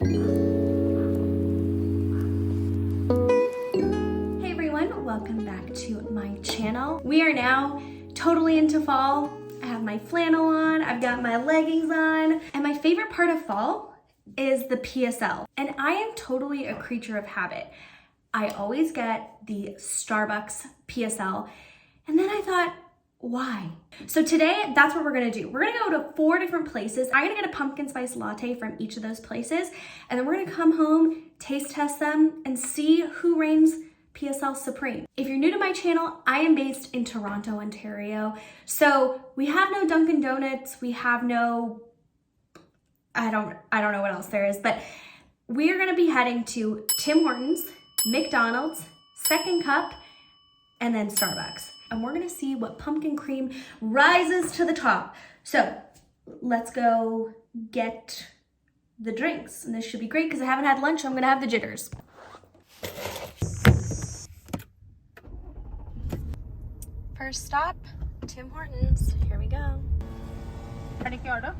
Hey everyone, welcome back to my channel. We are now totally into fall. I have my flannel on, I've got my leggings on, and my favorite part of fall is the PSL. And I am totally a creature of habit. I always get the Starbucks PSL, and then I thought, why? So today, that's what we're gonna do. We're gonna go to 4 different places. I'm gonna get a pumpkin spice latte from each of those places, and then we're gonna come home, taste test them, and see who reigns PSL supreme. If you're new to my channel, I am based in Toronto, Ontario. So we have no Dunkin' Donuts, we have no, I don't know what else there is, but we are gonna be heading to Tim Hortons, McDonald's, Second Cup, and then Starbucks. And we're gonna see what pumpkin cream rises to the top. So let's go get the drinks. And this should be great because I haven't had lunch, so I'm gonna have the jitters. First stop, Tim Hortons. Here we go. Ready for your order?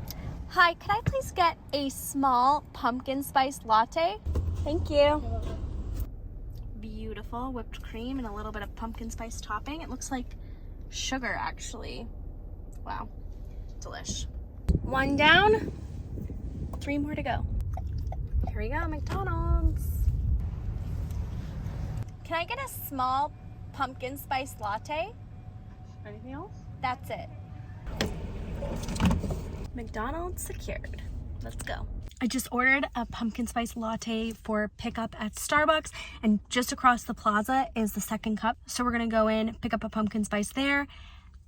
Hi, can I please get a small pumpkin spice latte? Thank you. Beautiful whipped cream and a little bit of pumpkin spice topping. It looks like sugar actually. Wow, delish. 1 down, 3 more to go. Here we go, McDonald's. Can I get a small pumpkin spice latte? Anything else? That's it. McDonald's secured. Let's go. I just ordered a pumpkin spice latte for pickup at Starbucks, and just across the plaza is the Second Cup. So we're gonna go in, pick up a pumpkin spice there.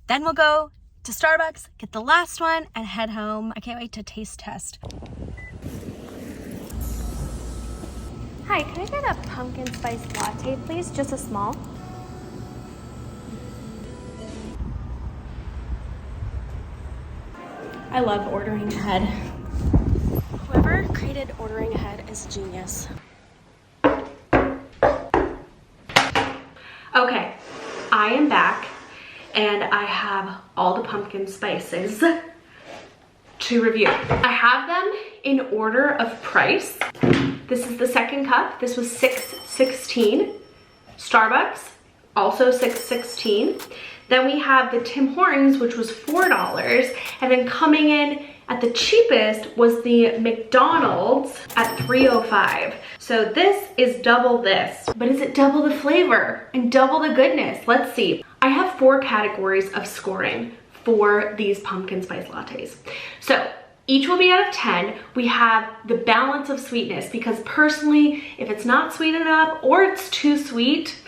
Then we'll go to Starbucks, get the last one, and head home. I can't wait to taste test. Hi, can I get a pumpkin spice latte, please? Just a small. I love ordering ahead. Whoever created ordering ahead is genius. Okay, I am back and I have all the pumpkin spices to review. I have them in order of price. This is the Second Cup. This was $6.16. Starbucks, also $6.16. Then we have the Tim Hortons, which was $4. And then coming in at the cheapest was the McDonald's at $3.05. So this is double this, but is it double the flavor and double the goodness? Let's see. I have 4 categories of scoring for these pumpkin spice lattes. So each will be out of 10. We have the balance of sweetness, because personally, if it's not sweet enough or it's too sweet,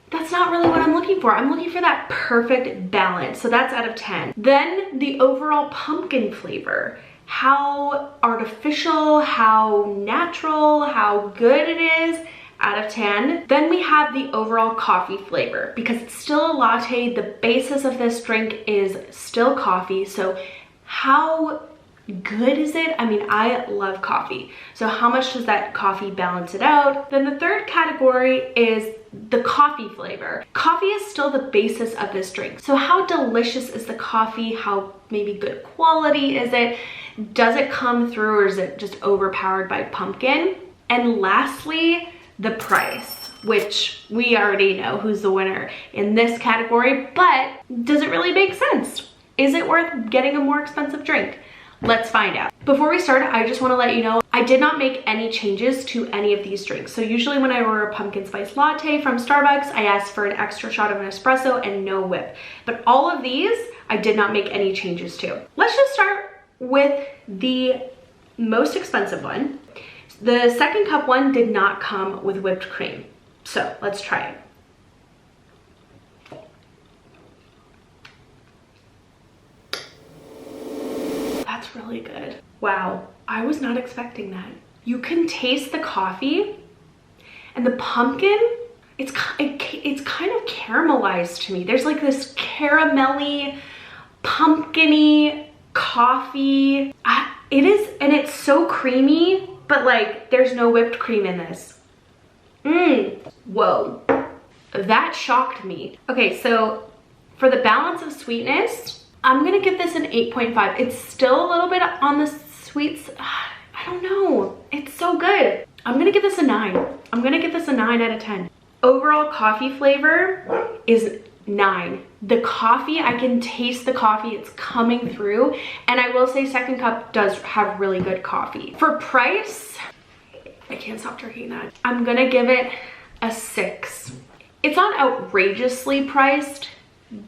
that's not really what I'm looking for. I'm looking for that perfect balance. So that's out of 10. Then the overall pumpkin flavor. How artificial, how natural, how good it is, out of 10. Then we have the overall coffee flavor. Because it's still a latte, the basis of this drink is still coffee. So how good is it? I mean, I love coffee. So how much does that coffee balance it out? Then the third category is the coffee flavor. Coffee is still the basis of this drink. So how delicious is the coffee? How maybe good quality is it? Does it come through, or is it just overpowered by pumpkin? And lastly, the price, which we already know who's the winner in this category, but does it really make sense? Is it worth getting a more expensive drink? Let's find out. Before we start, I just want to let you know I did not make any changes to any of these drinks. So usually when I order a pumpkin spice latte from Starbucks, I ask for an extra shot of an espresso and no whip. But all of these, I did not make any changes to. Let's just start with the most expensive one. The Second Cup one did not come with whipped cream. So let's try it. That's really good. Wow, I was not expecting that. You can taste the coffee and the pumpkin. It's kind of caramelized to me. There's like this caramelly, pumpkin-y coffee. It is, and it's so creamy, but like there's no whipped cream in this. Whoa, that shocked me. Okay, so for the balance of sweetness, I'm gonna give this an 8.5. It's still a little bit on the sweets. I don't know. It's so good. I'm gonna give this a 9. I'm gonna give this a 9 out of 10. Overall coffee flavor is 9. The coffee, I can taste the coffee, it's coming through. And I will say Second Cup does have really good coffee. For price, I can't stop drinking that. I'm gonna give it a 6. It's not outrageously priced,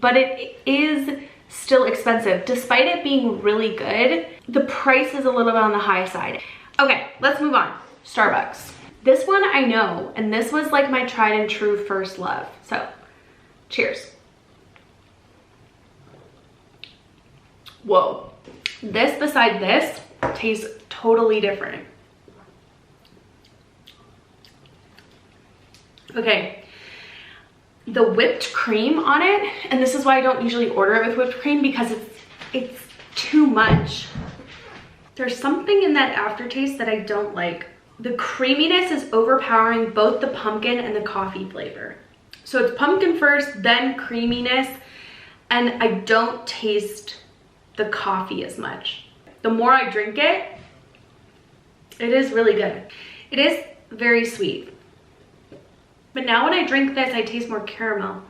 but it is still expensive. Despite it being really good, the price is a little bit on the high side. Okay, let's move on. Starbucks. This one I know, and this was like my tried and true first love. So, cheers. Whoa. This beside this tastes totally different. Okay. The whipped cream on it, and this is why I don't usually order it with whipped cream, because it's too much. There's something in that aftertaste that I don't like. The creaminess is overpowering both the pumpkin and the coffee flavor. So it's pumpkin first, then creaminess, and I don't taste the coffee as much. The more I drink it, it is really good. It is very sweet. But now when I drink this, I taste more caramel.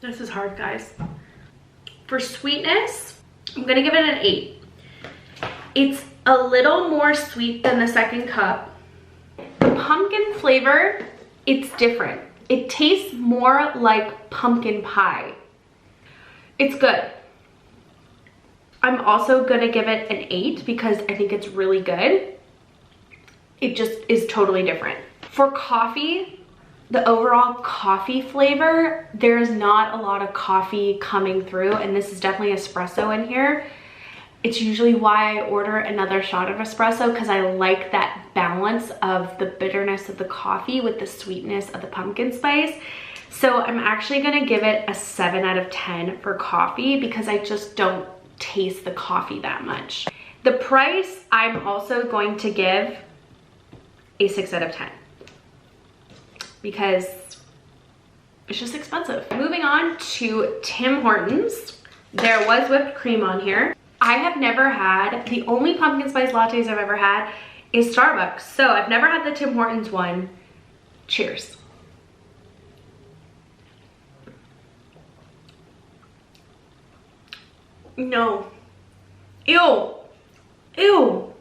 This is hard, guys. For sweetness, I'm gonna give it an 8. It's a little more sweet than the Second Cup. The pumpkin flavor, it's different. It tastes more like pumpkin pie. It's good. I'm also gonna give it an 8 because I think it's really good. It just is totally different. For coffee, the overall coffee flavor, there's not a lot of coffee coming through, and this is definitely espresso in here. It's usually why I order another shot of espresso, because I like that balance of the bitterness of the coffee with the sweetness of the pumpkin spice. So I'm actually gonna give it a 7 out of 10 for coffee because I just don't taste the coffee that much. The price, I'm also going to give a 6 out of 10. Because it's just expensive. Moving on to Tim Hortons. There was whipped cream on here. I have never had, the only pumpkin spice lattes I've ever had is Starbucks. So I've never had the Tim Hortons one. Cheers. No. Ew. Ew.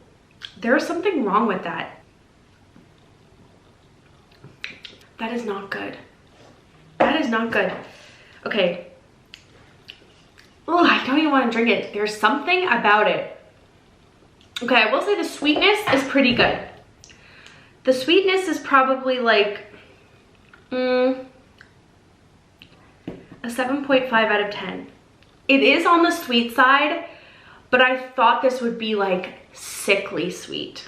There's something wrong with that. That is not good. That is not good. Okay. Oh, I don't even want to drink it. There's something about it. Okay, I will say the sweetness is pretty good. The sweetness is probably like a 7.5 out of 10. It is on the sweet side, but I thought this would be like sickly sweet.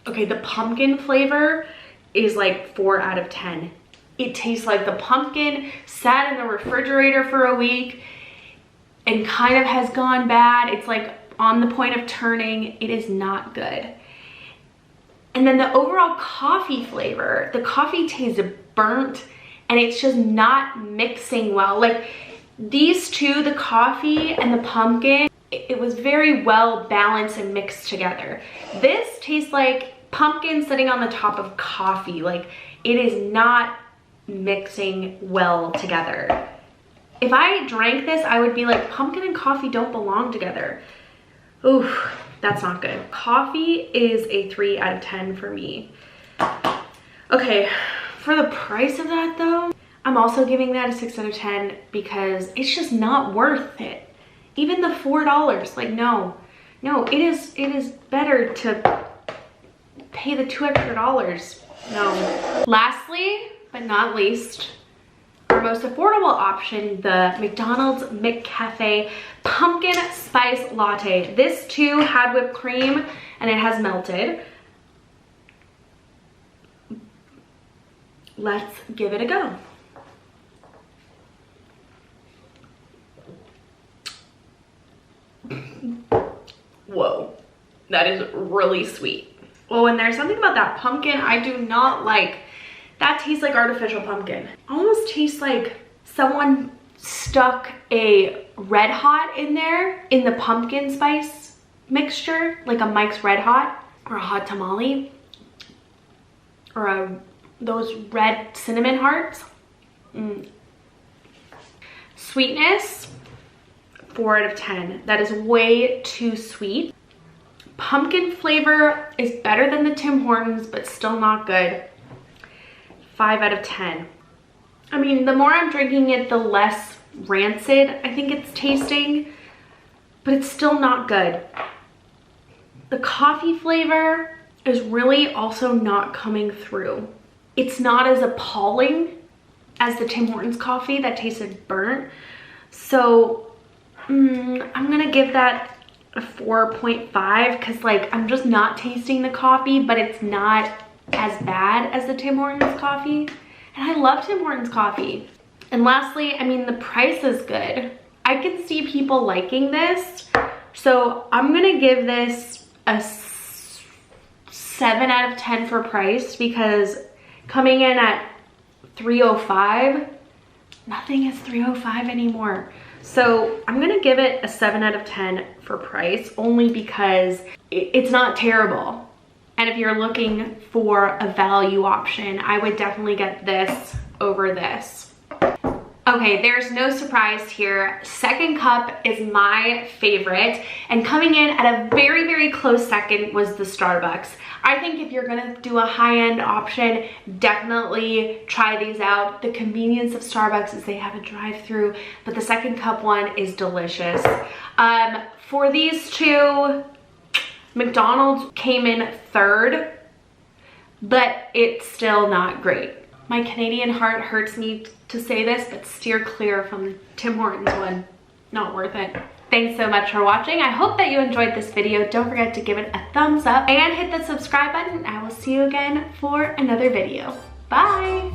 Okay, the pumpkin flavor is like 4 out of 10. It tastes like the pumpkin sat in the refrigerator for a week and kind of has gone bad. It's like on the point of turning. It is not good. And then the overall coffee flavor, the coffee tastes burnt and it's just not mixing well. Like these two, the coffee and the pumpkin, it was very well balanced and mixed together. This tastes like pumpkin sitting on the top of coffee. Like it is not mixing well together. If I drank this, I would be like, pumpkin and coffee don't belong together. Oof, that's not good. Coffee is a 3 out of 10 for me. Okay, for the price of that though, I'm also giving that a 6 out of 10 because it's just not worth it. Even the $4, like no, it is better to pay the $2 extra. No. Lastly, but not least, our most affordable option, the McDonald's McCafe Pumpkin Spice Latte. This too had whipped cream and it has melted. Let's give it a go. Whoa, that is really sweet. Oh, and there's something about that pumpkin I do not like. That tastes like artificial pumpkin. Almost tastes like someone stuck a Red Hot in there in the pumpkin spice mixture, like a Mike's Red Hot. or a hot tamale or those red cinnamon hearts. Sweetness, 4 out of 10. That is way too sweet. Pumpkin flavor is better than the Tim Hortons, but still not good. 5 out of 10. I mean, the more I'm drinking it, the less rancid I think it's tasting, but it's still not good. The coffee flavor is really also not coming through. It's not as appalling as the Tim Hortons coffee that tasted burnt. So I'm gonna give that a 4.5 because like I'm just not tasting the coffee, but it's not as bad as the Tim Hortons coffee. And I love Tim Hortons coffee. And lastly, I mean, the price is good. I can see people liking this. So I'm gonna give this a 7 out of 10 for price because coming in at $3.05, nothing is $3.05 anymore. So I'm gonna give it a 7 out of 10 for price only because it's not terrible. And if you're looking for a value option, I would definitely get this over this. Okay, there's no surprise here. Second cup is my favorite, and coming in at a very, very close second was the Starbucks. I think if you're gonna do a high-end option, definitely try these out. The convenience of Starbucks is they have a drive-through, but the second cup one is delicious. For these two, McDonald's came in third, but it's still not great. My Canadian heart hurts me to say this, but steer clear from the Tim Hortons one. Not worth it. Thanks so much for watching. I hope that you enjoyed this video. Don't forget to give it a thumbs up and hit the subscribe button. I will see you again for another video. Bye.